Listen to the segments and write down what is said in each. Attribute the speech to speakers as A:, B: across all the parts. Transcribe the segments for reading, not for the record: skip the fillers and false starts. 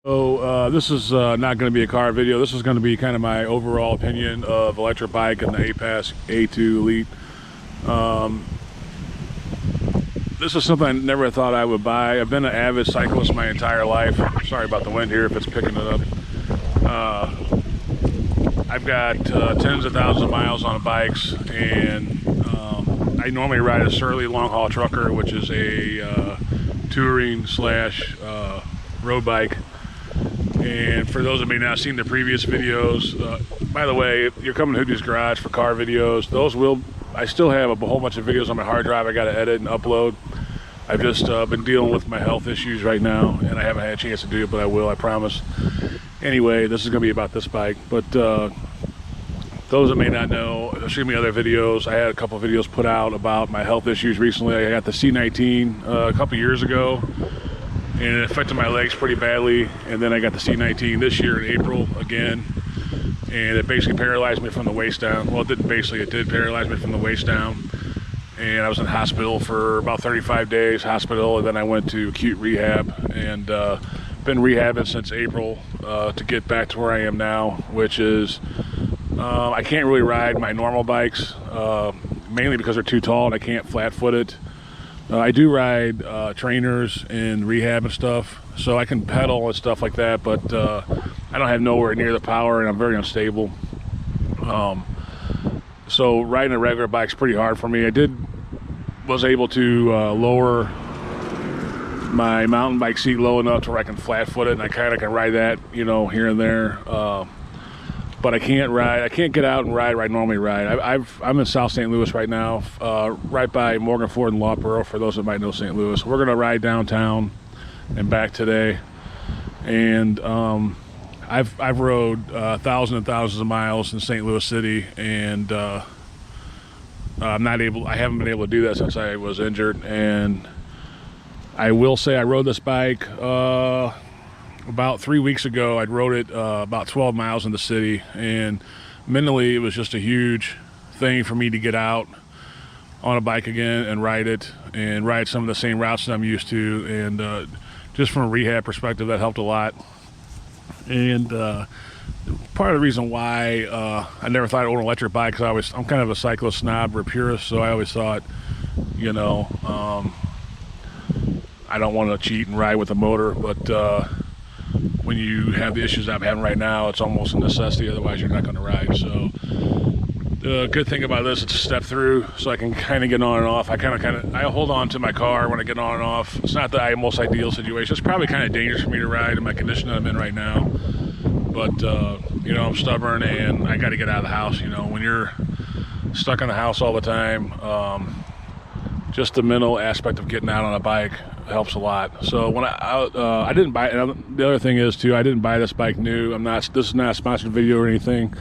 A: So this is not going to be a car video. This is going to be kind of my overall opinion of electric bike and the Aipas A2 Elite. This is something I never thought I would buy. I've been an avid cyclist my entire life. Sorry about the wind here if it's picking it up. I've got tens of thousands of miles on bikes, and I normally ride a Surly long haul trucker, which is a touring slash road bike. And for those that may not have seen the previous videos, by the way, if you're coming to Hoopties Garage for car videos, I still have a whole bunch of videos on my hard drive I got to edit and upload. I've just been dealing with my health issues right now, and I haven't had a chance to do it, but I will, I promise. Anyway, this is going to be about this bike, but those that may not know, there's going to be other videos. I had a couple of videos put out about my health issues recently. I got the C19 a couple years ago, and it affected my legs pretty badly. And then I got the C19 this year in April again, and it basically paralyzed me from the waist down. Well, it didn't basically, it did paralyze me from the waist down. And I was in hospital for about 35 days, and then I went to acute rehab, and been rehabbing since April to get back to where I am now, which is, I can't really ride my normal bikes, mainly because they're too tall and I can't flat foot it. I do ride trainers in rehab and stuff, so I can pedal and stuff like that, but I don't have nowhere near the power, and I'm very unstable. So riding a regular bike's pretty hard for me. Was able to lower my mountain bike seat low enough to where I can flat foot it, and I kind of can ride that, you know, here and there. But I can't get out and ride where I normally ride. I'm in South St. Louis right now, right by Morgan Ford and Lawboro, for those that might know St. Louis. We're gonna ride downtown and back today. And I've rode thousands and thousands of miles in St. Louis City, and I haven't been able to do that since I was injured. And I will say I rode this bike about 3 weeks ago. I rode it about 12 miles in the city, and mentally it was just a huge thing for me to get out on a bike again and ride it, and ride some of the same routes that I'm used to. And just from a rehab perspective, that helped a lot. And part of the reason why I never thought I'd own an electric bike, because I'm kind of a cyclist snob or a purist, so I always thought, you know, I don't want to cheat and ride with a motor, but when you have the issues I'm having right now, it's almost a necessity, otherwise you're not going to ride. So the good thing about this, it's a step through, so I can kind of get on and off. I hold on to my car when I get on and off. It's not the most ideal situation. It's probably kind of dangerous for me to ride in my condition that I'm in right now, but you know, I'm stubborn and I got to get out of the house. You know, when you're stuck in the house all the time, just the mental aspect of getting out on a bike helps a lot. So when I didn't buy it, and the other thing is too, I didn't buy this bike new. This is not a sponsored video or anything.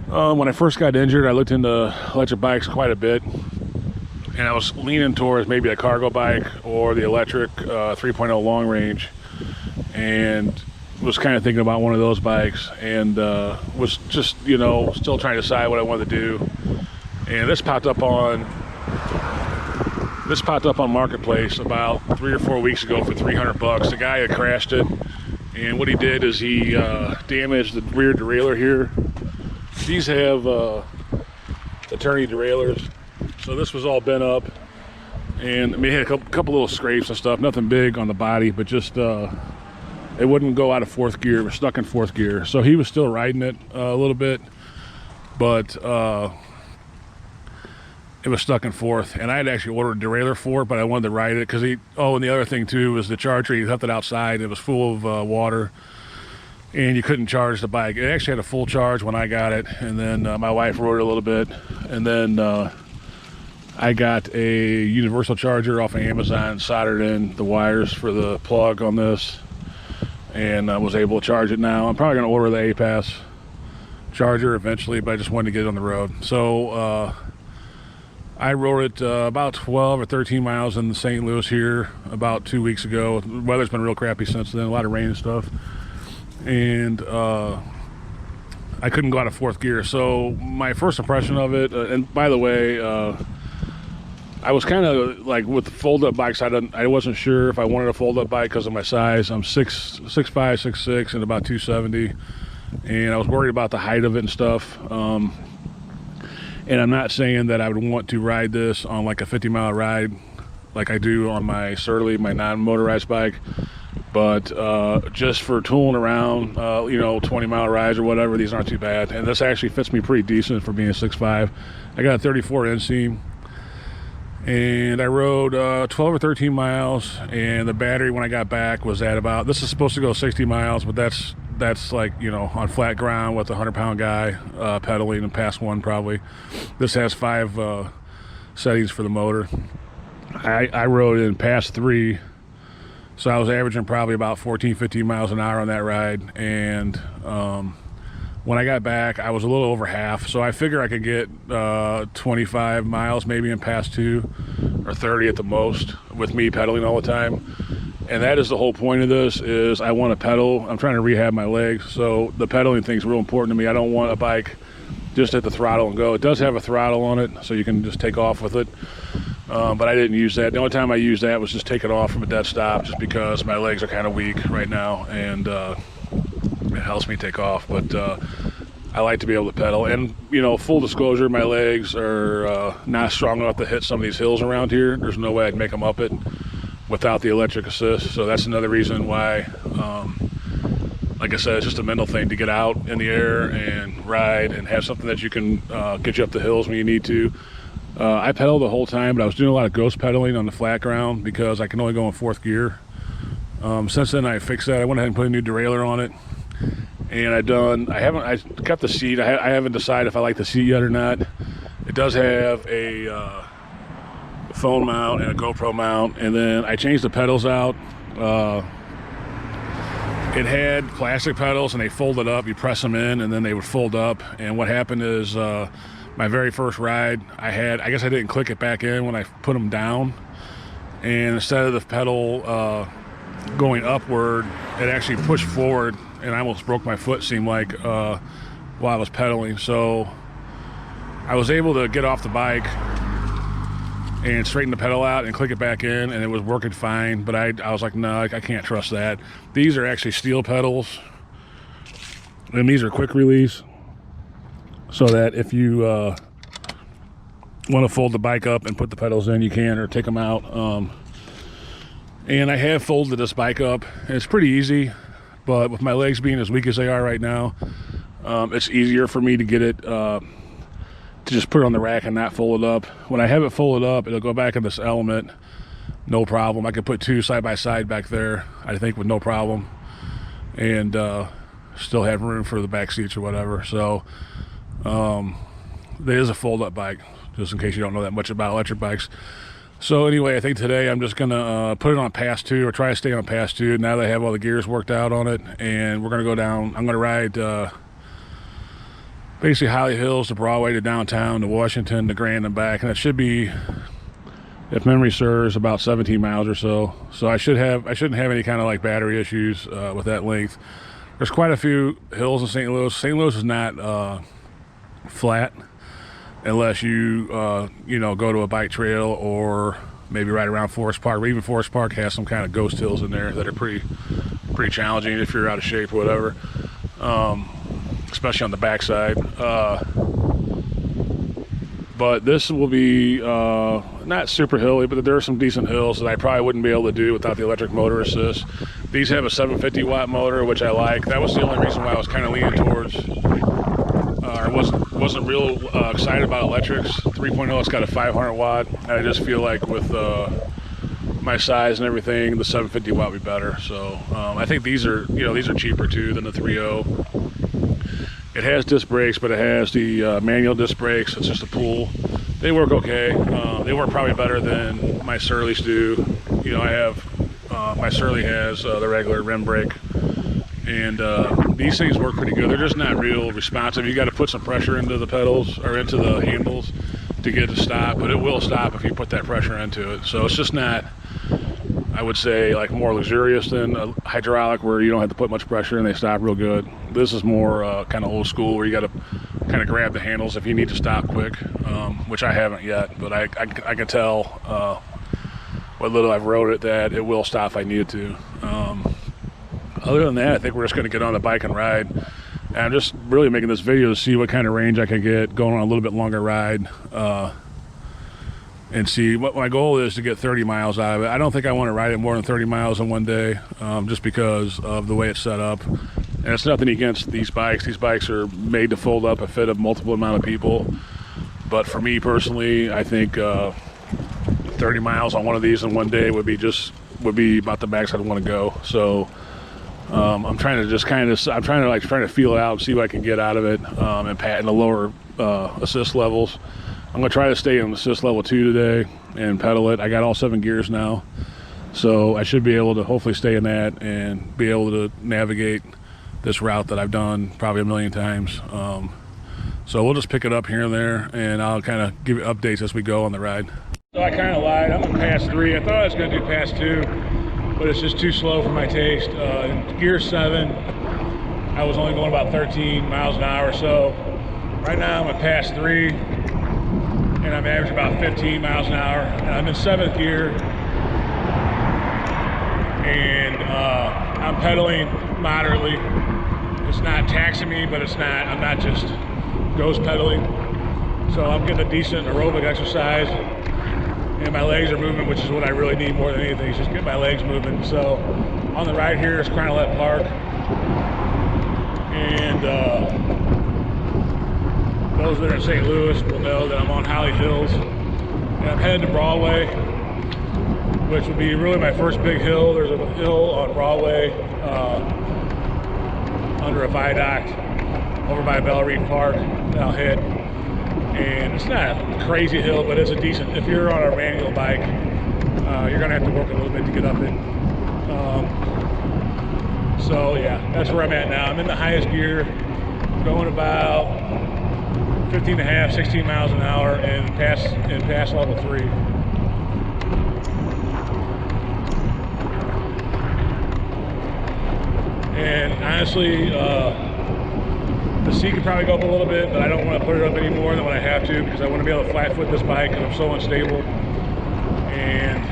A: When I first got injured, I looked into electric bikes quite a bit, and I was leaning towards maybe a cargo bike or the electric 3.0 long range, and was kind of thinking about one of those bikes, and was just, you know, still trying to decide what I wanted to do. And this popped up on Marketplace about 3 or 4 weeks ago for $300. The guy had crashed it, and what he did is he damaged the rear derailleur here. These have attorney derailleurs, so this was all bent up, and I mean, it had a couple little scrapes and stuff, nothing big on the body, but just it wouldn't go out of fourth gear. It was stuck in fourth gear, so he was still riding it a little bit, but it was stuck in fourth, and I had actually ordered a derailleur for it, but I wanted to ride it because and the other thing too was the charger. He left it outside. It was full of water, and you couldn't charge the bike. It actually had a full charge when I got it, and then my wife rode it a little bit, and then I got a universal charger off of Amazon, soldered in the wires for the plug on this, and I was able to charge it now. I'm probably going to order the Aipas charger eventually, but I just wanted to get it on the road. So I rode it about 12 or 13 miles in St. Louis here about 2 weeks ago. The weather's been real crappy since then, a lot of rain and stuff. And I couldn't go out of fourth gear. So my first impression of it, and by the way, I was kind of like with the fold-up bikes, I wasn't sure if I wanted a fold-up bike because of my size. I'm 6'5", 6'6", and about 270, and I was worried about the height of it and stuff. And I'm not saying that I would want to ride this on like a 50-mile ride like I do on my Surly, my non-motorized bike, but just for tooling around, you know, 20-mile rides or whatever, these aren't too bad. And this actually fits me pretty decent for being 6'5". I got a 34 inseam, and I rode 12 or 13 miles, and the battery when I got back was at about, this is supposed to go 60 miles, but that's like, you know, on flat ground with a 100-pound guy pedaling and past one probably. This has 5 settings for the motor. I rode in past 3, so I was averaging probably about 14, 15 miles an hour on that ride. And when I got back, I was a little over half, so I figure I could get 25 miles maybe in past 2, or 30 at the most, with me pedaling all the time. And that is the whole point of this, is I want to pedal. I'm trying to rehab my legs, so the pedaling thing is real important to me. I don't want a bike just hit the throttle and go. It does have a throttle on it, so you can just take off with it. But I didn't use that. The only time I used that was just taking off from a dead stop, just because my legs are kind of weak right now, and it helps me take off. But I like to be able to pedal. And, you know, full disclosure, my legs are not strong enough to hit some of these hills around here. There's no way I'd make them up it without the electric assist. So that's another reason why, like I said, it's just a mental thing to get out in the air and ride and have something that you can get you up the hills when you need to. I pedaled the whole time, but I was doing a lot of ghost pedaling on the flat ground because I can only go in 4th gear. Since then I fixed that. I went ahead and put a new derailleur on it, and I kept the seat. I haven't decided if I like the seat yet or not. It does have a phone mount and a GoPro mount, and then I changed the pedals out. It had plastic pedals, and they folded up. You press them in and then they would fold up. And what happened is my very first ride, I guess I didn't click it back in when I put them down, and instead of the pedal going upward, it actually pushed forward, and I almost broke my foot, seemed like, while I was pedaling. So I was able to get off the bike and straighten the pedal out and click it back in, and it was working fine. But I was like, no, I can't trust that. These are actually steel pedals, and these are quick release, so that if you want to fold the bike up and put the pedals in, you can, or take them out. And I have folded this bike up, and it's pretty easy, but with my legs being as weak as they are right now, it's easier for me to get it to just put it on the rack and not fold it up. When I have it folded up, it'll go back in this element, no problem. I could put 2 side by side back there, I think, with no problem, and still have room for the back seats or whatever. So there is a fold-up bike, just in case you don't know that much about electric bikes. So anyway, I think today I'm just gonna put it on pass 2, or try to stay on pass 2 now that I have all the gears worked out on it. And we're gonna go down. I'm gonna ride basically Holly Hills to Broadway to downtown to Washington to Grand and back, and it should be, if memory serves, about 17 miles or so. So I shouldn't have any kind of like battery issues with that length. There's quite a few hills in St. Louis. St. Louis is not flat unless you you know, go to a bike trail or maybe ride around Forest Park. Or even Forest Park has some kind of ghost hills in there that are pretty challenging if you're out of shape or whatever. Especially on the backside. But this will be not super hilly, but there are some decent hills that I probably wouldn't be able to do without the electric motor assist. These have a 750 watt motor, which I like. That was the only reason why I was kind of leaning towards, or wasn't real excited about electrics. 3.0, it's got a 500 watt, and I just feel like with my size and everything, the 750 watt would be better. So I think these are, you know, these are cheaper too than the 3.0. It has disc brakes, but it has the manual disc brakes. It's just a pull. They work okay. They work probably better than my Surleys do. You know, I have, my Surly has the regular rim brake, and these things work pretty good. They're just not real responsive. You got to put some pressure into the pedals, or into the handles, to get it to stop, but it will stop if you put that pressure into it. So it's just not, I would say, like more luxurious than a hydraulic where you don't have to put much pressure and they stop real good. This is more kind of old school, where you got to kind of grab the handles if you need to stop quick, which I haven't yet, but I can tell what little I've rode it that it will stop if I need it to. Other than that, I think we're just going to get on the bike and ride. And I'm just really making this video to see what kind of range I can get going on a little bit longer ride, and see what my goal is to get 30 miles out of it. I don't think I want to ride it more than 30 miles in one day, just because of the way it's set up. And it's nothing against these bikes. These bikes are made to fold up and fit a multiple amount of people. But for me personally, I think 30 miles on one of these in one day would be about the max I'd want to go. So I'm trying to feel it out and see what I can get out of it, and pat in the lower assist levels. I'm gonna try to stay in assist level 2 today and pedal it. I got all 7 gears now, so I should be able to hopefully stay in that and be able to navigate this route that I've done probably a million times. So we'll just pick it up here and there, and I'll kind of give you updates as we go on the ride. So I kind of lied. I'm in pass 3. I thought I was going to do pass 2, but it's just too slow for my taste. In gear 7, I was only going about 13 miles an hour or so. Right now I'm in pass 3, and I'm averaging about 15 miles an hour. And I'm in 7th gear, and I'm pedaling moderately. It's not taxing me, but I'm not just ghost pedaling. So I'm getting a decent aerobic exercise, and my legs are moving, which is what I really need more than anything, is just get my legs moving. So on the right here is Crownlet Park, and those that are in St. Louis will know that I'm on Holly Hills, and I'm headed to Broadway, which would be really my first big hill. There's a hill on Broadway under a viaduct over by Belle Reef Park that I'll hit. And it's not a crazy hill, but it's a decent, if you're on a manual bike, you're gonna have to work a little bit to get up it. So yeah, that's where I'm at now. I'm in the highest gear, going about 15.5, 16 miles an hour in pass level 3. And honestly, the seat could probably go up a little bit, but I don't want to put it up any more than what I have to, because I want to be able to flat foot this bike because I'm so unstable. And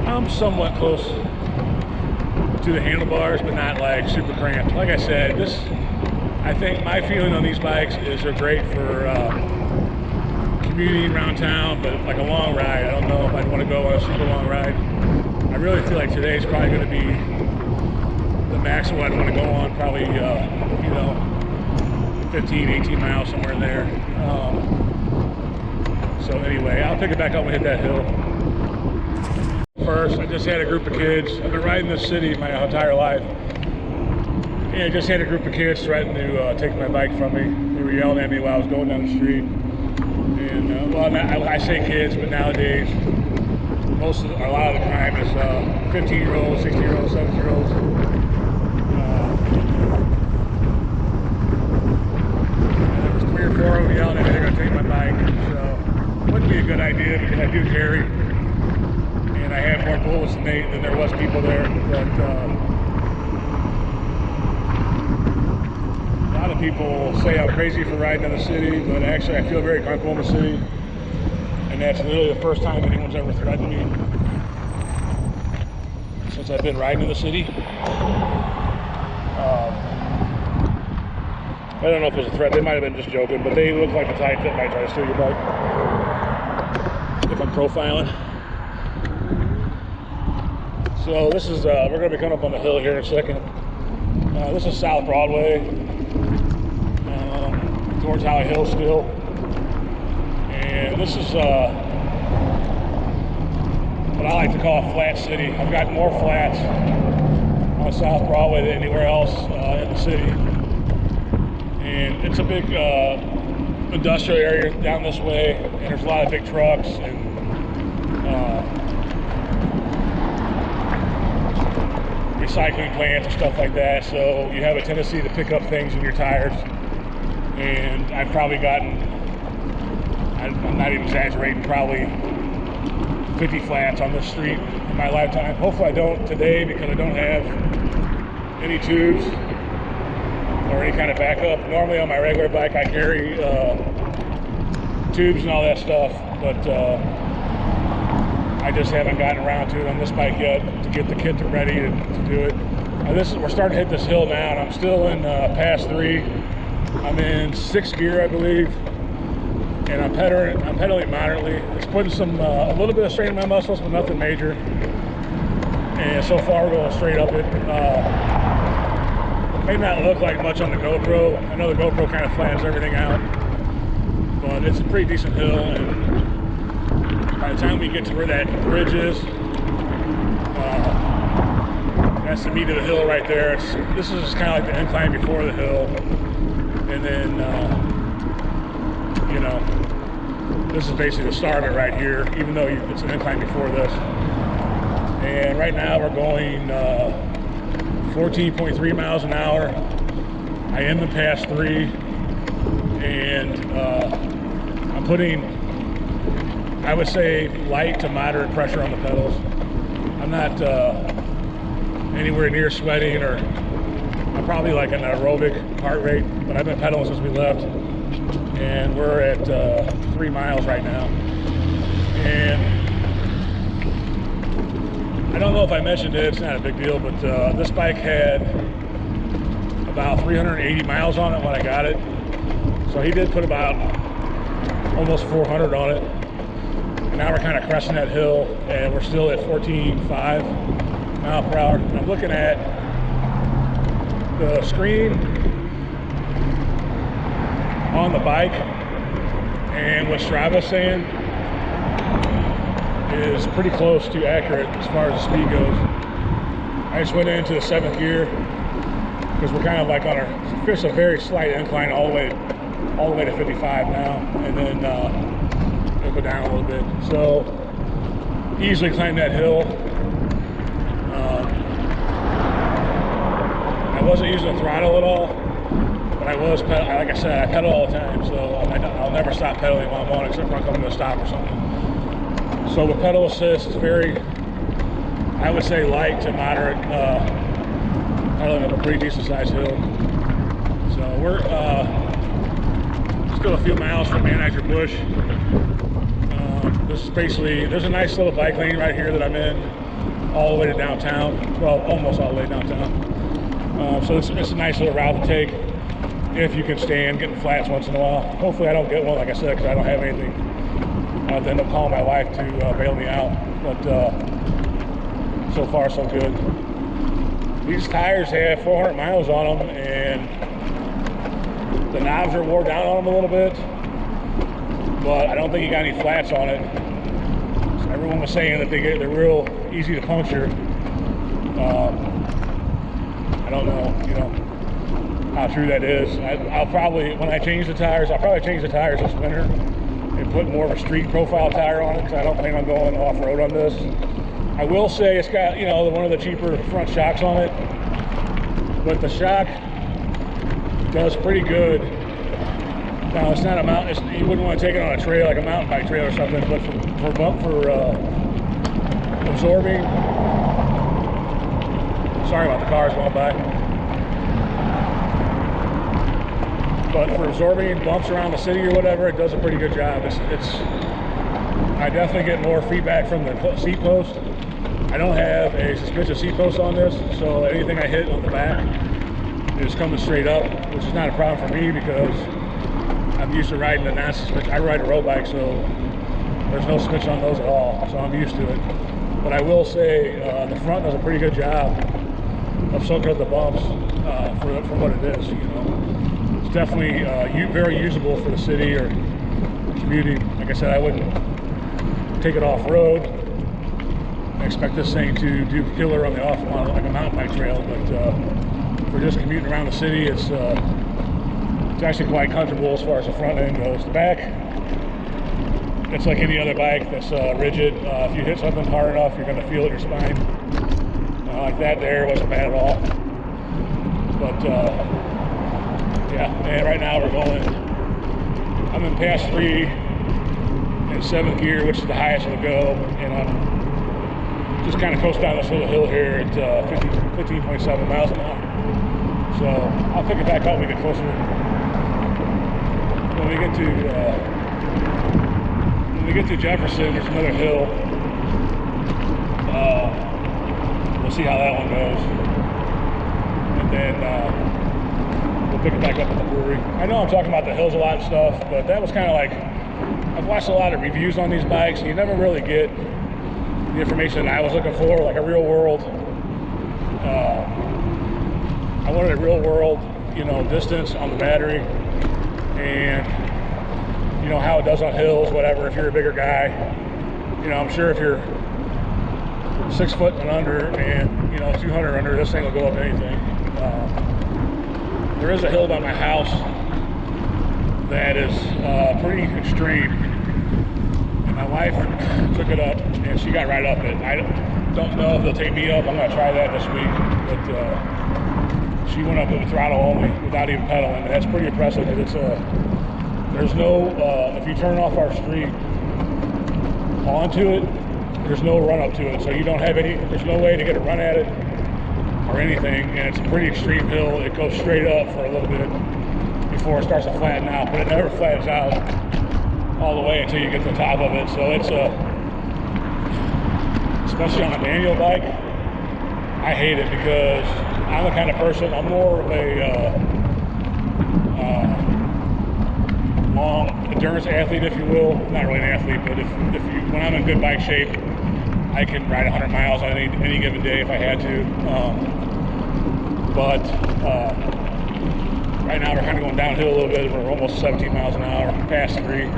A: I'm somewhat close to the handlebars, but not like super cramped. Like I said, I think my feeling on these bikes is they're great for commuting around town, but like a long ride, I don't know if I'd want to go on a super long ride. I really feel like today's probably going to be the maximum I'd want to go on, probably, you know, 15, 18 miles, somewhere in there. So anyway, I'll pick it back up and hit that hill. First, I just had a group of kids. I've been riding this city my entire life. And I just had a group of kids threatening to take my bike from me. They were yelling at me while I was going down the street. And, well, I say kids, but nowadays, a lot of the time is 15-year-olds, 16-year-olds, 17-year-olds. There was 3 or 4 of them yelling at me they're going to take my bike. So it wouldn't be a good idea, because I do carry, and I have more bullets than there was people there. But a lot of people say I'm crazy for riding in the city, but actually I feel very comfortable in the city. And that's literally the first time anyone's ever threatened me since I've been riding in the city. I don't know if it was a threat. They might have been just joking, but they look like the type that might try to steal your bike if I'm profiling. So this is, we're going to be coming up on the hill here in a second. This is South Broadway, towards Holly Hill still. And this is what I like to call a flat city. I've got more flats on South Broadway than anywhere else in the city. And it's a big industrial area down this way, and there's a lot of big trucks and recycling plants and stuff like that. So you have a tendency to pick up things in your tires. And I've probably gotten, I'm not even exaggerating, probably 50 flats on this street in my lifetime. Hopefully I don't today, because I don't have any tubes. or any kind of backup. Normally on my regular bike I carry tubes and all that stuff, but I just haven't gotten around to it on this bike yet to get the kit ready to do it. We're starting to hit this hill now, and I'm still in pass 3. I'm in 6th gear, I believe, and I'm pedaling moderately. It's putting a little bit of strain in my muscles, but nothing major. And so far we're going straight up it. May not look like much on the GoPro. I know the GoPro kind of flattens everything out, but it's a pretty decent hill, and by the time we get to where that bridge is, that's the meat of the hill right there. This is kind of like the incline before the hill, and then you know, this is basically the start of it right here, even though it's an incline before this. And right now we're going 14.3 miles an hour. I am in pass 3, and I'm putting, I would say, light to moderate pressure on the pedals. I'm not anywhere near sweating, or I'm probably like an aerobic heart rate, but I've been pedaling since we left, and we're at 3 miles right now. And I don't know if I mentioned it, it's not a big deal, but this bike had about 380 miles on it when I got it. So he did put about almost 400 on it. And now we're kind of cresting that hill, and we're still at 14.5 miles per hour. And I'm looking at the screen on the bike, and what Strava's saying is pretty close to accurate as far as the speed goes. I just went into the 7th gear because we're kind of like on a very slight incline all the way to 55 now, and then it'll go down a little bit. So easily climb that hill. I wasn't using the throttle at all, but I was like I said, I pedal all the time, so I'll never stop pedaling while I'm on it, except for I'm coming to a stop or something. So the pedal assist is very, I would say, light to moderate pedaling up a pretty decent sized hill. So we're still a few miles from Anheuser-Busch. This is basically, there's a nice little bike lane right here that I'm in, all the way to downtown. Well, almost all the way downtown. So it's a nice little route to take if you can stand getting flats once in a while. Hopefully I don't get one, like I said, because I don't have anything. I'll have to end up calling my wife to bail me out, but so far so good. These tires have 400 miles on them, and the knobs are wore down on them a little bit, but I don't think you got any flats on it. So everyone was saying that they're real easy to puncture. I don't know, how true that is. I'll probably, when I change the tires, I'll probably change the tires this winter and put more of a street profile tire on it, because I don't plan on going off-road on this. I will say it's got, one of the cheaper front shocks on it, but the shock does pretty good. Now, it's not a mountain, you wouldn't want to take it on a trail, like a mountain bike trail or something, but for absorbing, sorry about the cars going by, but for absorbing bumps around the city or whatever, it does a pretty good job. I definitely get more feedback from the seat post. I don't have a suspension seat post on this, so anything I hit on the back is coming straight up, which is not a problem for me because I'm used to riding a non-suspension. I ride a road bike, so there's no suspension on those at all, so I'm used to it. But I will say the front does a pretty good job of soaking up the bumps for what it is. It's definitely very usable for the city or commuting. Like I said, I wouldn't take it off-road. I expect this thing to do killer on like a mountain bike trail, but for just commuting around the city, it's actually quite comfortable as far as the front end goes. The back, it's like any other bike that's rigid. If you hit something hard enough, you're going to feel it in your spine. Like that there wasn't bad at all. But yeah, and right now I'm in pass 3 in 7th gear, which is the highest it'll go, and I'm just kind of coast down this little hill here at 15.7 miles an hour. So I'll pick it back up when we get closer. When we get to Jefferson, there's another hill. We'll see how that one goes, and then we'll pick it back up at the brewery. I know I'm talking about the hills a lot and stuff, but that was kind of like, I've watched a lot of reviews on these bikes, and you never really get the information that I was looking for, like a real world. I wanted a real world, distance on the battery, and how it does on hills, whatever. If you're a bigger guy, I'm sure if you're 6 foot and under and 200 under, this thing will go up anything. There is a hill by my house that is pretty extreme, and my wife took it up and she got right up it. I don't know if they'll take me up. I'm gonna try that this week, but she went up with the throttle only without even pedaling, and that's pretty impressive because there's no if you turn off our street onto it, there's no run up to it, so you don't have there's no way to get a run at it or anything, and it's a pretty extreme hill. It goes straight up for a little bit before it starts to flatten out, but it never flattens out all the way until you get to the top of it. So it's especially on a manual bike, I hate it because I'm the kind of person, I'm more of a long endurance athlete, if you will. Not really an athlete, but when I'm in good bike shape, I can ride 100 miles on any given day if I had to. But right now we're kind of going downhill a little bit. We're almost 17 miles an hour, past 3.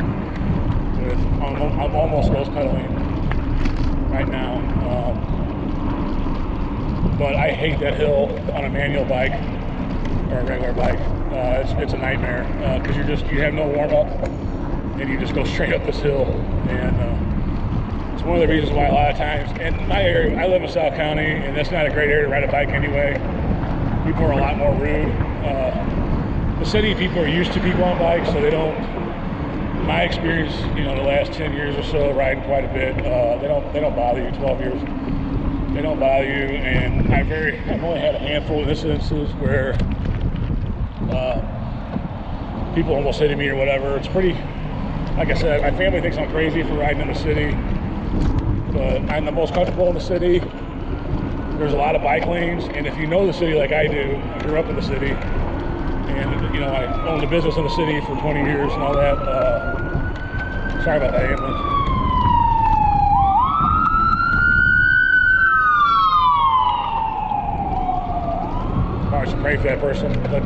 A: I'm almost nose pedaling right now. But I hate that hill on a manual bike or a regular bike. It's a nightmare because you have no warm up and you just go straight up this hill, and it's one of the reasons why a lot of times in my area, I live in South County, and that's not a great area to ride a bike anyway. People are a lot more rude. The city people are used to people on bikes, so they don't. My experience, the last 10 years or so, riding quite a bit, they don't bother you. 12 years, they don't bother you, and I've only had a handful of incidences where people almost hitting me or whatever. It's pretty, like I said, my family thinks I'm crazy for riding in the city, but I'm the most comfortable in the city. There's a lot of bike lanes, and if you know the city like I do, I grew up in the city, and I owned a business in the city for 20 years and all that. Sorry about that ambulance. Probably should pray for that person, but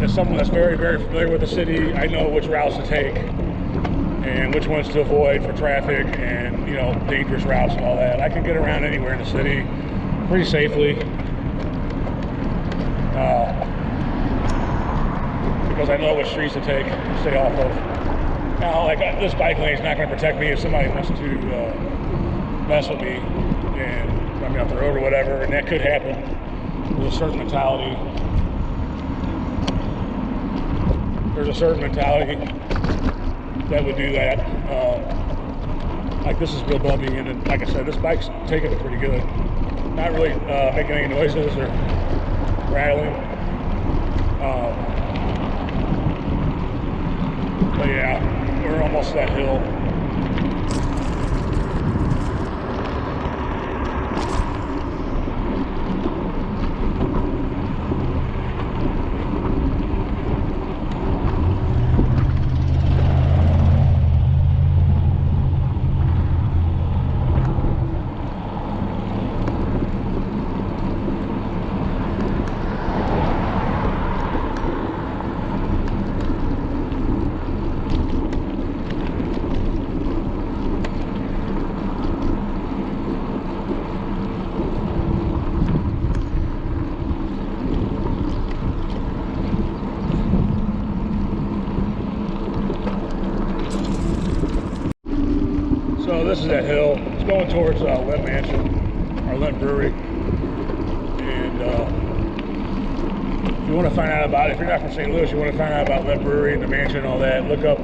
A: as someone that's very, very familiar with the city, I know which routes to take and which ones to avoid for traffic and, dangerous routes and all that. I can get around anywhere in the city pretty safely because I know which streets to take, stay off of. Now, like this bike lane is not going to protect me if somebody wants to mess with me and run me off the road or whatever, and that could happen. There's a certain mentality. That would do that. Like this is real bumpy, and then, like I said, this bike's taking it pretty good. Not really making any noises or rattling. But yeah, we're almost that hill. So this is that hill. It's going towards Limp Mansion, or Limp Brewery. And if you want to find out about it, if you're not from St. Louis, you want to find out about Limp Brewery and the mansion and all that, look up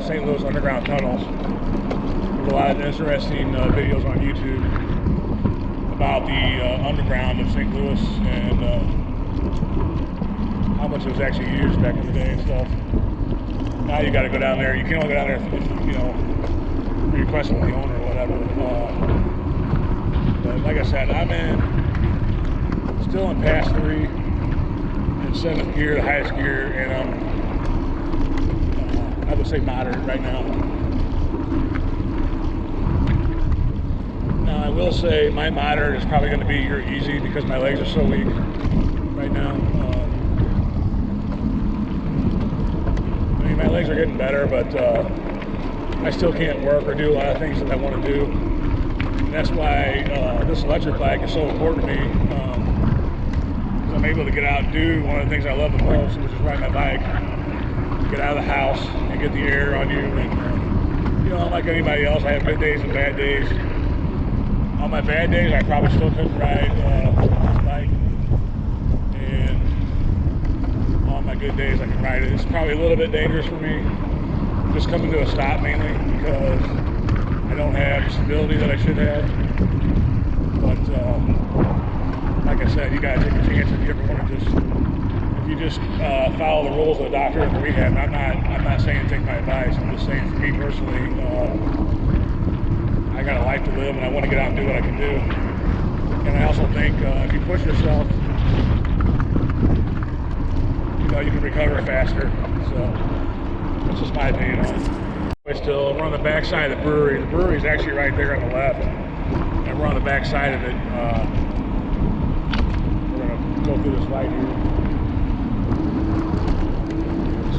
A: St. Louis underground tunnels. There's a lot of interesting videos on YouTube about the underground of St. Louis and how much it was actually used back in the day and stuff. Now you got to go down there. You can only go down there if you know, request with the owner or whatever. But like I said, I'm still in pass 3 in 7th gear, the highest gear, and I'm I would say moderate right now. Now I will say my moderate is probably going to be your easy because my legs are so weak right now. I mean, my legs are getting better, but I still can't work or do a lot of things that I want to do. And that's why this electric bike is so important to me. I'm able to get out and do one of the things I love the most, which is ride my bike, get out of the house and get the air on you. And you know, like anybody else, I have good days and bad days. On my bad days, I probably still couldn't ride this bike, and on my good days, I can ride it. It's probably a little bit dangerous for me, just coming to a stop mainly because I don't have the stability that I should have. But like I said, you gotta take a chance if you ever want to just follow the rules of the doctor and the rehab. I'm not saying take my advice. I'm just saying for me personally, I got a life to live and I want to get out and do what I can do. And I also think if you push yourself, you know, you can recover faster. So that's just my opinion on it. Still, we're on the back side of the brewery. The brewery is actually right there on the left, and we're on the back side of it. We're gonna go through this light here.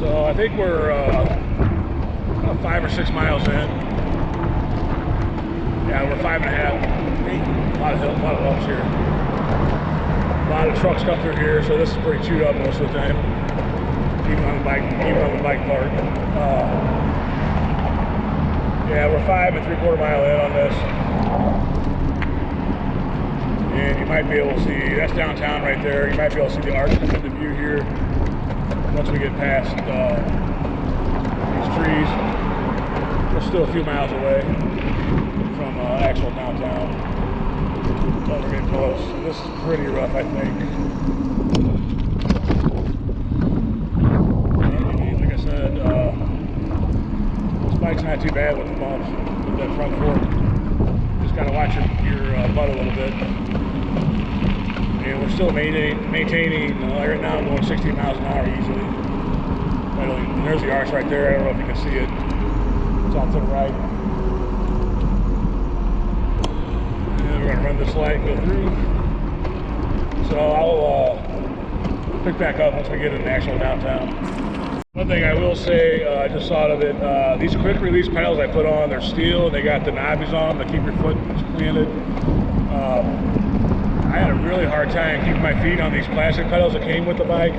A: So I think we're about 5 or 6 miles in. Yeah, we're 5.5. A lot of hills, a lot of bumps here. A lot of trucks come through here, so this is pretty chewed up most of the time. Even on the bike part. Yeah, we're 5 3/4 mile in on this. And you might be able to see, that's downtown right there. You might be able to see the arch come into view here once we get past these trees. We're still a few miles away from actual downtown. But we're getting close. This is pretty rough, I think. And like I said, this bike's not too bad with the bumps, with that front fork. Just gotta watch your butt a little bit. And we're still maintaining right now I'm going 16 miles an hour easily. And there's the arch right there. I don't know if you can see it. It's off to the right. And we're gonna run this light and go through. So I'll pick back up once we get in the actual downtown. One thing I will say, I just thought of it, these quick release pedals I put on, they're steel and they got the knobbies on them to keep your foot planted. I had a really hard time keeping my feet on these plastic pedals that came with the bike.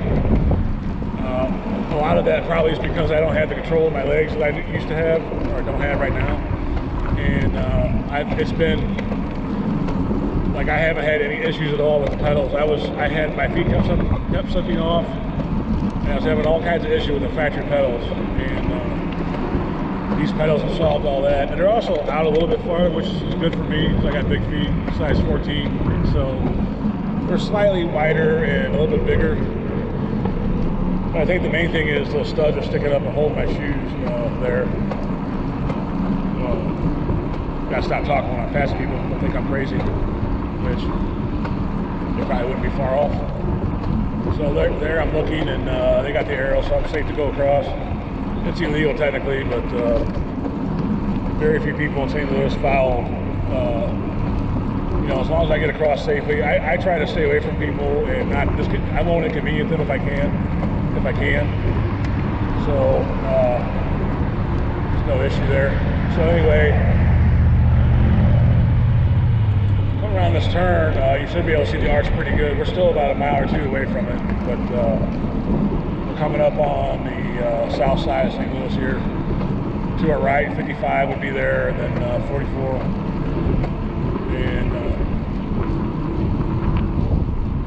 A: A lot of that probably is because I don't have the control of my legs that I used to have, or don't have right now. And it's been, like I haven't had any issues at all with the pedals. I had my feet kept slipping off, and I was having all kinds of issues with the factory pedals. And these pedals have solved all that. And they're also out a little bit farther, which is good for me because I got big feet, size 14. And so they're slightly wider and a little bit bigger. But I think the main thing is those studs are sticking up and holding my shoes there. Gotta stop talking when I pass people. They'll think I'm crazy, which they probably wouldn't be far off. So there I'm looking, and they got the arrow, so I'm safe to go across. It's illegal technically, but very few people in St. Louis follow. You know, as long as I get across safely, I try to stay away from people and not just I won't inconvenience them if I can. So there's no issue there. So anyway, come around this turn, you should be able to see the arch pretty good. We're still about a mile or two away from it, but we're coming up on the south side of St. Louis here. To our right, 55 would be there, and then 44. And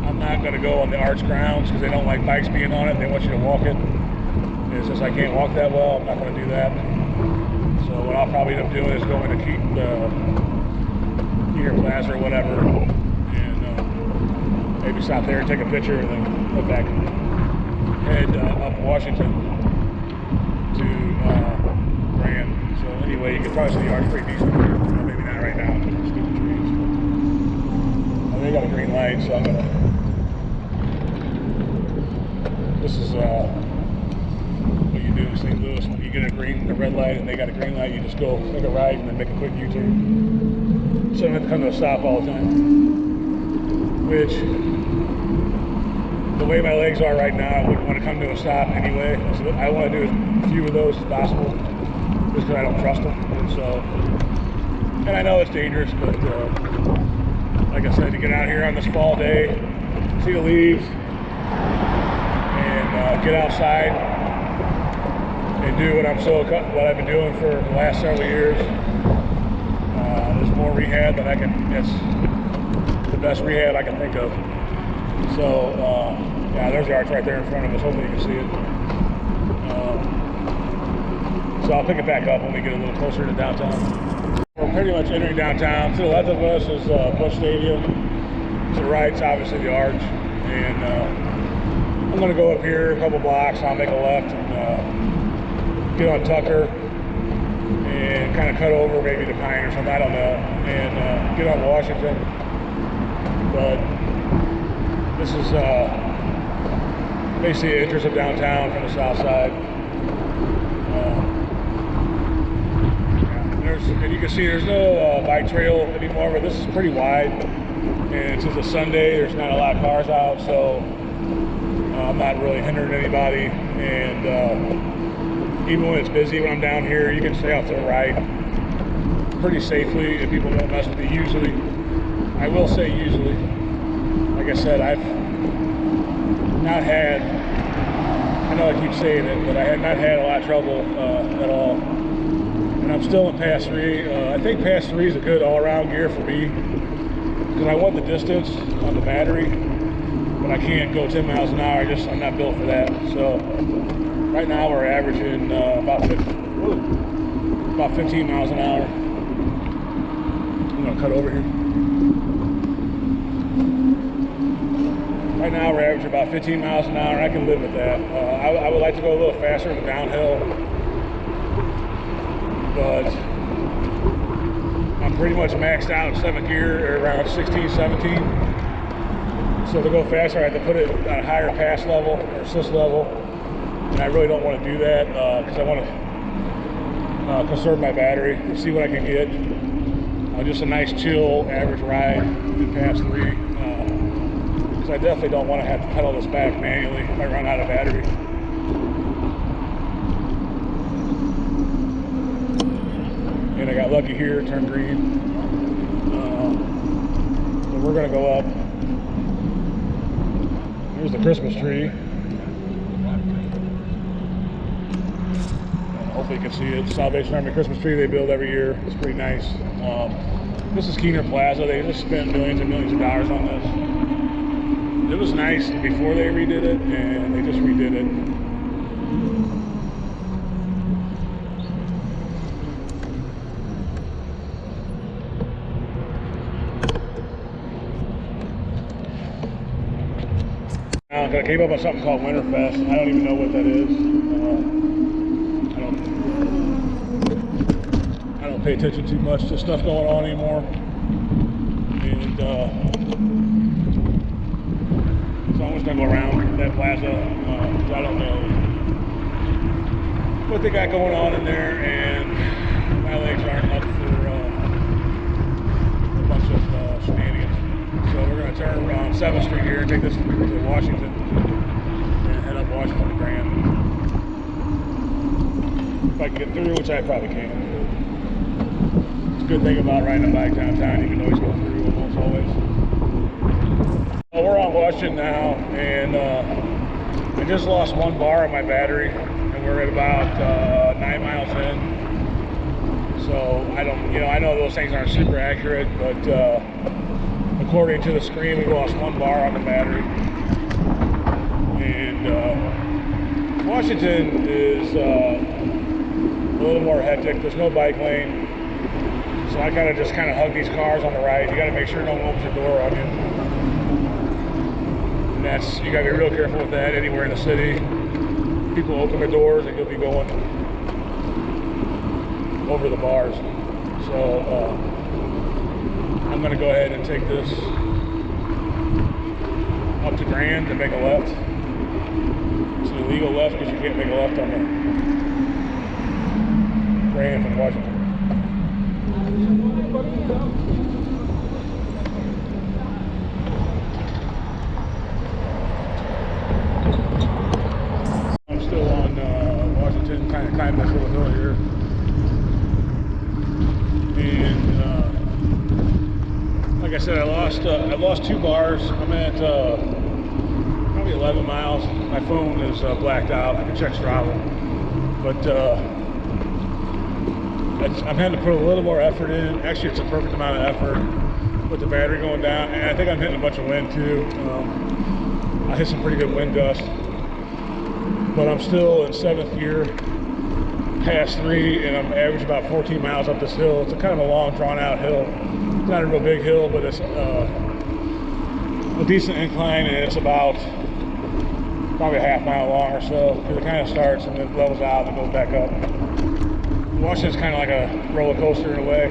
A: I'm not going to go on the arch grounds because they don't like bikes being on it. They want you to walk it. And since I can't walk that well, I'm not going to do that. So what I'll probably end up doing is going to keep the Plaza or whatever maybe stop there and take a picture, and then head back, head up Washington to Grand. So anyway, you can probably see the arch pretty decent. Well, maybe not right now, because of stupid trees. But they got a green light, so I'm gonna. This is what you do in St. Louis when you get a red light, and they got a green light. You just go make a right and then make a quick U-turn. So I don't have to come to a stop all the time. Which, the way my legs are right now, I wouldn't want to come to a stop anyway. So I want to do as few of those as possible, just because I don't trust them. And so, and I know it's dangerous, but like I said, to get out here on this fall day, see the leaves, and get outside and do what I've been doing for the last several years. There's more rehab that I can. It's the best rehab I can think of. So yeah, there's the arch right there in front of us. Hopefully you can see it. So I'll pick it back up when we get a little closer to downtown. We're pretty much entering downtown. To the left of us is Busch Stadium. To the right's obviously the arch. And I'm going to go up here a couple blocks. I'll make a left and get on Tucker and kind of cut over maybe to Pine or something, I don't know, and get on Washington. But this is basically the entrance of downtown from the south side. And you can see there's no bike trail anymore, but this is pretty wide. And since it's a Sunday, there's not a lot of cars out, so I'm not really hindering anybody. And even when it's busy, when I'm down here, you can stay off to the right pretty safely and people won't mess with you usually. I will say usually. Like I said, I've not had, I know I keep saying it, but I have not had a lot of trouble at all. And I'm still in Pass 3. I think Pass 3 is a good all-around gear for me because I want the distance on the battery, but I can't go 10 miles an hour. I'm not built for that. So right now we're averaging about 15 miles an hour. I'm gonna cut over here. Right now we're averaging about 15 miles an hour. I can live with that. I would like to go a little faster in the downhill, but I'm pretty much maxed out in 7th gear, or around 16, 17. So to go faster, I have to put it at a higher pass level or assist level. And I really don't want to do that because I want to conserve my battery and see what I can get. Just a nice chill average ride in Pass 3. Because I definitely don't want to have to pedal this back manually if I run out of battery. And I got lucky here, it turned green. So we're going to go up. Here's the Christmas tree. Hopefully you can see it. Salvation Army Christmas tree they build every year. It's pretty nice. This is Keener Plaza. They just spent millions and millions of dollars on this. It was nice before they redid it, and they just redid it. I came up on something called Winterfest. I don't even know what that is. I don't pay attention too much to stuff going on anymore. And so I'm just gonna go around that plaza. I don't know what they got going on in there, and my legs aren't up for a bunch of shenanigans. So we're gonna turn around 7th Street here and take this to Washington and head up Washington to Grand. If I can get through, which I probably can. It's a good thing about riding a bike downtown, you can always go through almost always. Well, we're on Washington now, and I just lost 1 bar on my battery, and we're at about 9 miles in. So I don't, I know those things aren't super accurate, but according to the screen, we lost 1 bar on the battery. And Washington is a little more hectic. There's no bike lane. So I gotta just kind of hug these cars on the right. You gotta make sure no one opens the door on you. that's, you gotta be real careful with that anywhere in the city. People open their doors and you'll be going over the bars. So I'm gonna go ahead and take this up to Grand and make a left. It's an illegal left because you can't make a left on the Grand from Washington. I'm still on Washington, kind of climbing this little hill here. And like I said, I lost 2 bars. I'm at probably 11 miles. My phone is blacked out. I can check Strava, but I'm having to put a little more effort in. Actually, it's a perfect amount of effort with the battery going down, and I think I'm hitting a bunch of wind too. I hit some pretty good wind gust, but I'm still in 7th gear, past 3, and I'm average about 14 miles up this hill. It's a kind of a long, drawn-out hill. It's not a real big hill, but it's a decent incline, and it's about probably a half mile long or so, because it kind of starts and then levels out and goes back up. Washington's kind of like a roller coaster in a way,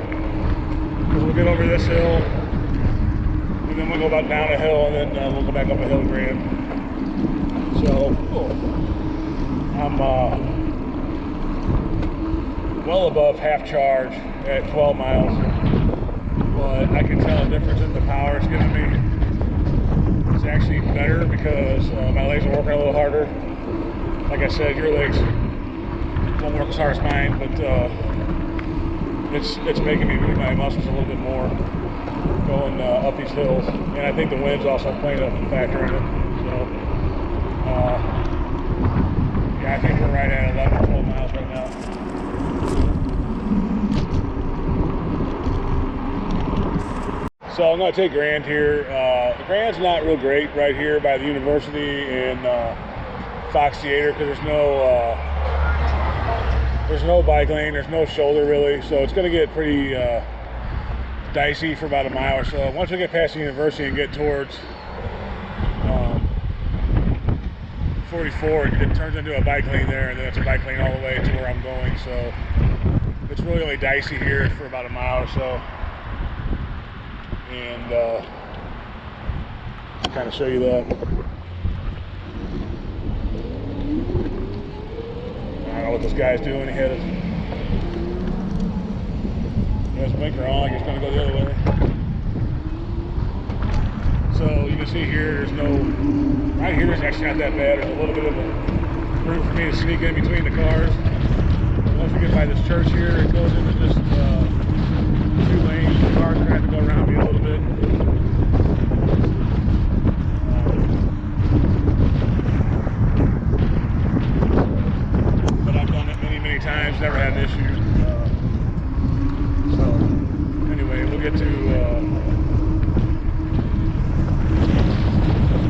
A: because we'll get over this hill, and then we'll go back down a hill, and then we'll go back up a hill Grand. So I'm well above half charge at 12 miles, but I can tell a difference in the power it's giving me. It's actually better because my legs are working a little harder. Like I said, your legs won't work as hard as mine, but it's making me move my muscles a little bit more going up these hills, and I think the wind's also playing a factor in it. So yeah, I think we're right at 11 or 12 miles right now. So I'm going to take Grand here. The Grand's not real great right here by the university and Fox Theater, because there's no bike lane, there's no shoulder really, so it's going to get pretty dicey for about a mile or so. Once we get past the university and get towards 44, it turns into a bike lane there, and then it's a bike lane all the way to where I'm going. So it's really only dicey here for about a mile or so. And I'll kind of show you that. I don't know what this guy's doing. He had his blinker on, he's going to go the other way. So you can see here, there's no, right here is actually not that bad. There's a little bit of a room for me to sneak in between the cars. Once we get by this church here, it goes into just 2 lanes. The cars are going to have to go around me a little bit. But I've done it many, many times, never had an issue. So anyway, we'll get to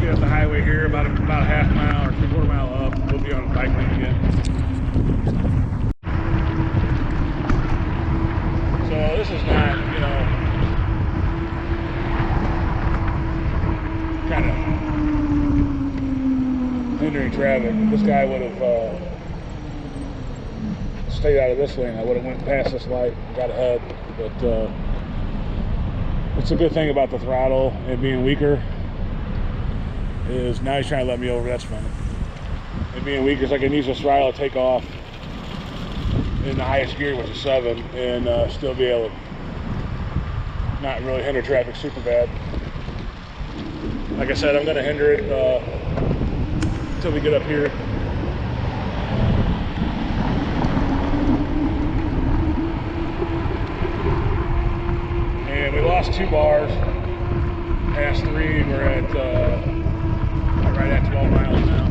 A: up the highway here, about a half mile or 3/4 mile up. We'll be on a bike lane again. So this is not, you know, kind of hindering traffic. If this guy would have stayed out of this lane, I would have went past this light and got ahead. But it's a good thing about the throttle and being weaker is now he's trying to let me over. That's fine. And being weaker, so I can use this throttle to take off in the highest gear, which is 7, and still be able to not really hinder traffic super bad. Like I said, I'm going to hinder it until we get up here. And we lost 2 bars past 3. We're at right at 12 miles now.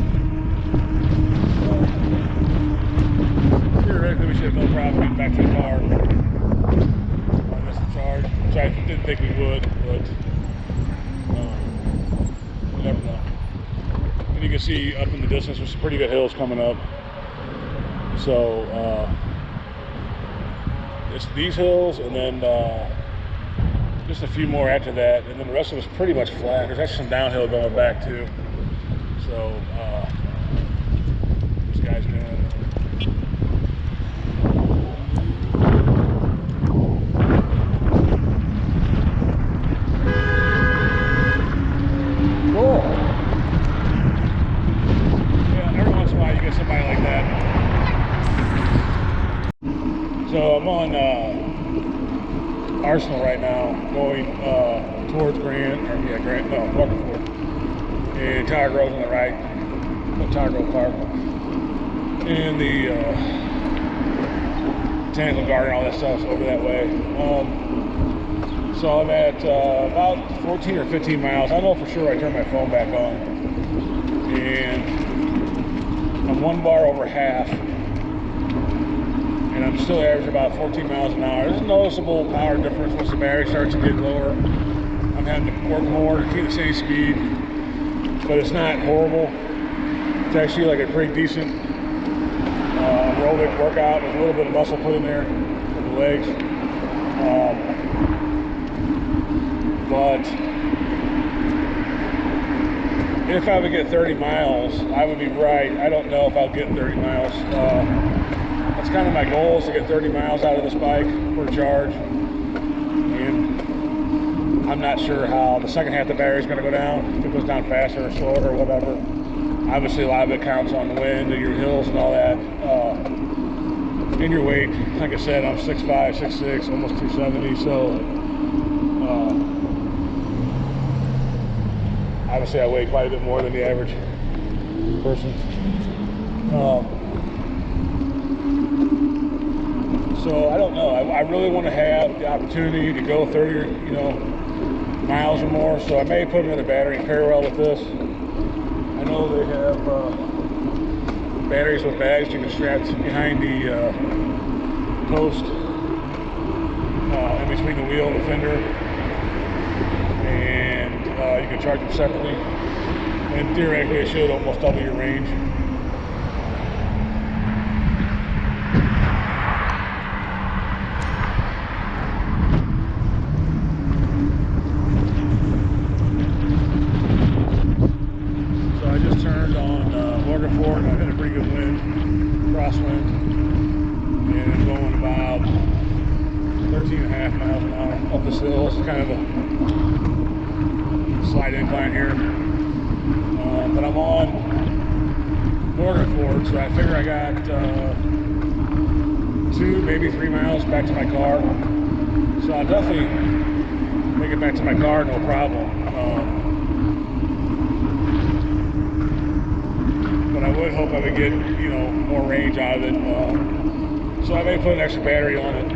A: Theoretically, we should have no problem getting back to the car on this charge, which I didn't think we would, but you never know. And you can see up in the distance there's some pretty good hills coming up. So it's these hills, and then just a few more after that, and then the rest of it's pretty much flat. There's actually some downhill going back too. So this guy's doing cool. Yeah, every once in a while you get somebody like that. So I'm on Arsenal right now, going towards Waterford. And Tower Grove's on the right, Tower Grove Park. And the Botanical Garden, all that stuff's over that way. So I'm at about 14 or 15 miles. I know for sure I turned my phone back on. And I'm 1 bar over half. And I'm still averaging about 14 miles an hour. There's a noticeable power difference once the battery starts to get lower. I'm having to work more to keep the same speed, but it's not horrible. It's actually like a pretty decent aerobic workout with a little bit of muscle put in there for the legs. But if I would get 30 miles, I would be right. I don't know if I'll get 30 miles. That's kind of my goal, is to get 30 miles out of this bike per charge. And I'm not sure how the second half of the battery is going to go down, if it goes down faster or slower or whatever. Obviously a lot of it counts on the wind and your hills and all that. And your weight. Like I said, I'm 6'5", 6'6", almost 270, so obviously I weigh quite a bit more than the average person. So I don't know. I really want to have the opportunity to go 30, miles or more. So I may put another battery in parallel with this. I know they have batteries with bags you can strap behind the post, in between the wheel and the fender, and you can charge them separately. And theoretically, it should almost double your range. Waterford, I've had a pretty good wind, crosswind, and I'm going about 13.5 miles an hour up this hill. It's kind of a slight incline here, but I'm on Waterford, so I figure I got 2, maybe 3 miles back to my car. So I'll definitely make it back to my car, no problem. But I would hope I would get, more range out of it. So I may put an extra battery on it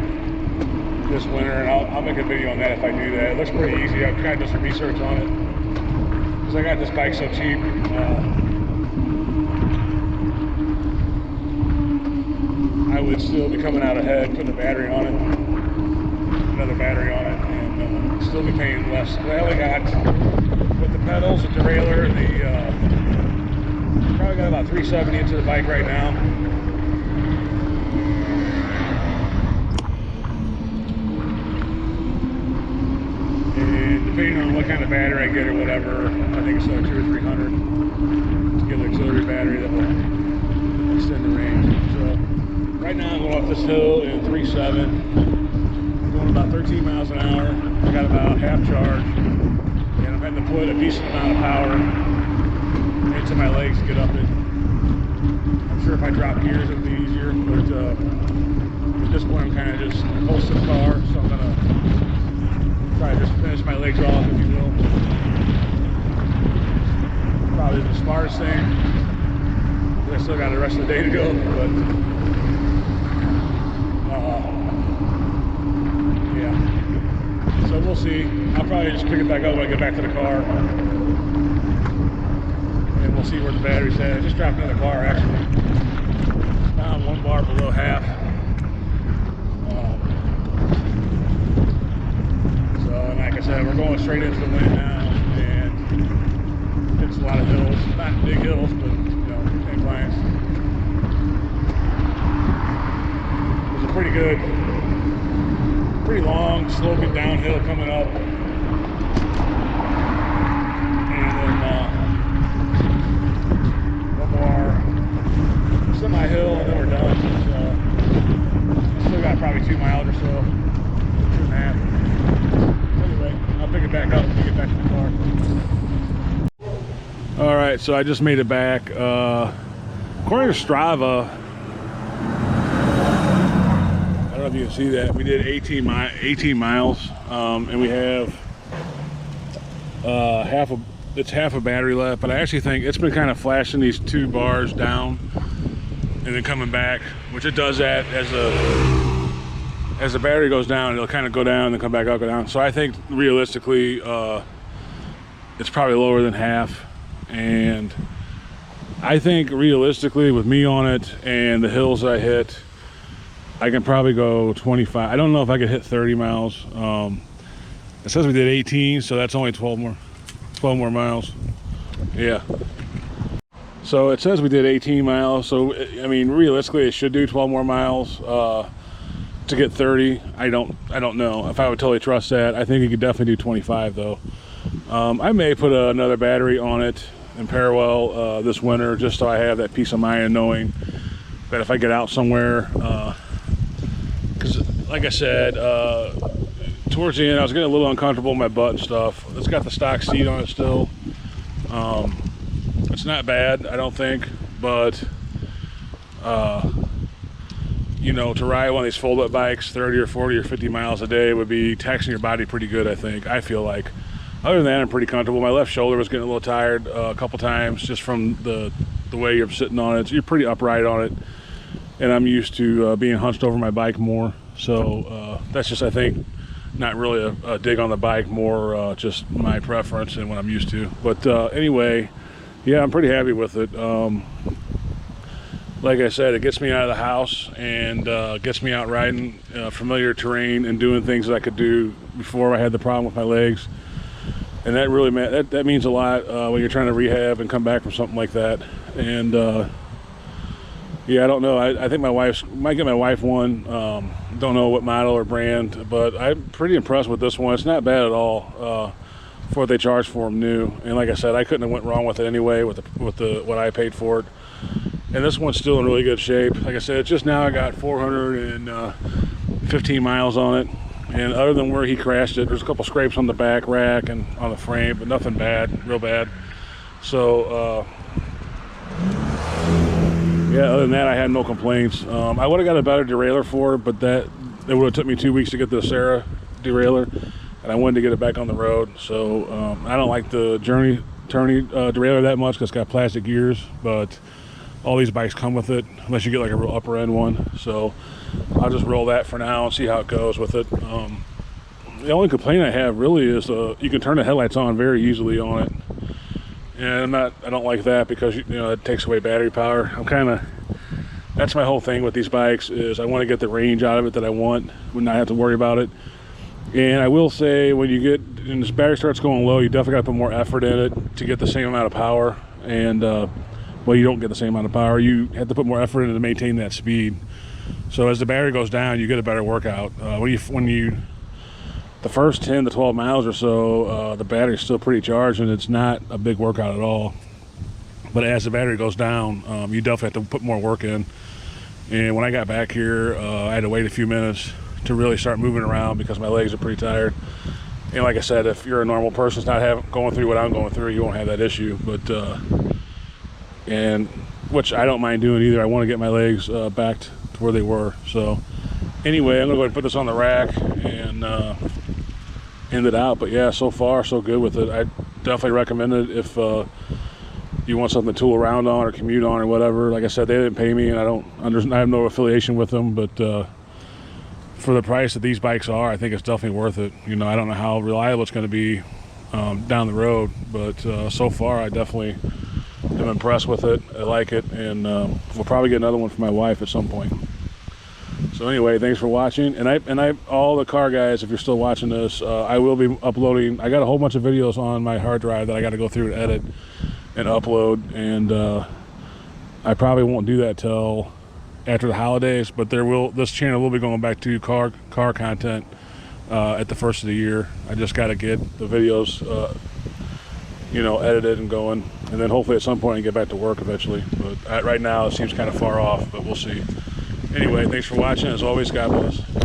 A: this winter, and I'll make a video on that if I do that. It looks pretty easy. I've kind of done some research on it because I got this bike so cheap. I would still be coming out ahead, putting a battery on it, another battery on it, and still be paying less. I only got, with the pedals, the derailleur, probably got about 370 into the bike right now. And depending on what kind of battery I get or whatever, I think it's like 200 or 300 to get an auxiliary battery that will extend the range. So right now I'm going up this hill in 3.7. I'm going about 13 miles an hour. I got about half charge, and I'm having to put a decent amount of power into my legs to get up it. I'm sure if I drop gears it'll be easier, but at this point I'm kind of just close to the car, so I'm gonna try to just finish my legs off, if you will. Probably the smartest thing. I still got the rest of the day to go, but yeah. So we'll see. I'll probably just pick it back up when I get back to the car. We'll see where the battery's at. I just dropped another bar actually. Now I'm 1 bar below half. So, and like I said, we're going straight into the wind now, and it's a lot of hills. Not big hills, but inclines. There's a pretty long sloping downhill coming up. my hill and then we're done. So still got probably 2 miles or so, 2.5. Anyway, I'll pick it back up and get back to the car. All right, so I just made it back. According to Strava, I don't know if you can see that, we did 18 miles, and we have it's half a battery left, but I actually think it's been kind of flashing these 2 bars down and then coming back, which it does that as the battery goes down, it'll kind of go down and then come back up, go down. So I think realistically, it's probably lower than half. And I think realistically with me on it and the hills I hit, I can probably go 25. I don't know if I could hit 30 miles. It says we did 18, so that's only 12 more miles. Yeah. So it says we did 18 miles. So, I mean, realistically, it should do 12 more miles to get 30. I don't know if I would totally trust that. I think you could definitely do 25 though. I may put another battery on it in parallel this winter, just so I have that peace of mind knowing that if I get out somewhere, because like I said, towards the end I was getting a little uncomfortable with my butt and stuff. It's got the stock seat on it still. It's not bad, I don't think, but you know, to ride one of these fold-up bikes 30 or 40 or 50 miles a day would be taxing your body pretty good, I think. I feel like. Other than that, I'm pretty comfortable. My left shoulder was getting a little tired a couple times just from the way you're sitting on it. So you're pretty upright on it, and I'm used to being hunched over my bike more. So that's just, I think, not really a dig on the bike, more just my preference and what I'm used to. But anyway, yeah, I'm pretty happy with it. Like I said, it gets me out of the house and gets me out riding familiar terrain and doing things that I could do before I had the problem with my legs. And that really that means a lot when you're trying to rehab and come back from something like that. And yeah, I don't know. I think might get my wife one. Don't know what model or brand, but I'm pretty impressed with this one. It's not bad at all for what they charge for them new. And like I said, I couldn't have went wrong with it anyway with what I paid for it. And this one's still in really good shape. Like I said, it's just now I got 415 miles on it. And other than where he crashed it, there's a couple scrapes on the back rack and on the frame, but nothing bad, real bad. So, yeah, other than that, I had no complaints. I would have got a better derailleur for it, but it would have took me 2 weeks to get the Sarah derailleur, and I wanted to get it back on the road. So I don't like the Journey derailleur that much because it's got plastic gears, but all these bikes come with it, unless you get like a real upper end one. So I'll just roll that for now and see how it goes with it. The only complaint I have really is you can turn the headlights on very easily on it, and I don't like that because you know it takes away battery power. That's my whole thing with these bikes, is I want to get the range out of it that I want when I have to worry about it. And I will say, when this battery starts going low, you definitely got to put more effort in it to get the same amount of power. And well, you don't get the same amount of power. You have to put more effort in to maintain that speed. So as the battery goes down, you get a better workout. The first 10 to 12 miles or so, the battery's still pretty charged, and it's not a big workout at all. But as the battery goes down, you definitely have to put more work in. And when I got back here, I had to wait a few minutes to really start moving around because my legs are pretty tired. And like I said, if you're a normal person not going through what I'm going through, you won't have that issue. But and which I don't mind doing either. I want to get my legs back to where they were. So anyway, I'm gonna go ahead and put this on the rack and end it out. But yeah, so far so good with it. I definitely recommend it if you want something to tool around on or commute on or whatever. Like I said, they didn't pay me, and I have no affiliation with them, but for the price that these bikes are, I think it's definitely worth it. You know, I don't know how reliable it's going to be down the road, but so far I definitely am impressed with it. I like it, and we'll probably get another one for my wife at some point. So anyway, thanks for watching. And all the car guys, if you're still watching this, I will be uploading. I got a whole bunch of videos on my hard drive that I got to go through and edit and upload, and I probably won't do that till after the holidays. But this channel will be going back to car content at the first of the year. I just got to get the videos you know, edited and going, and then hopefully at some point I can get back to work eventually. But right now it seems kind of far off, but we'll see. Anyway, thanks for watching. As always, God bless.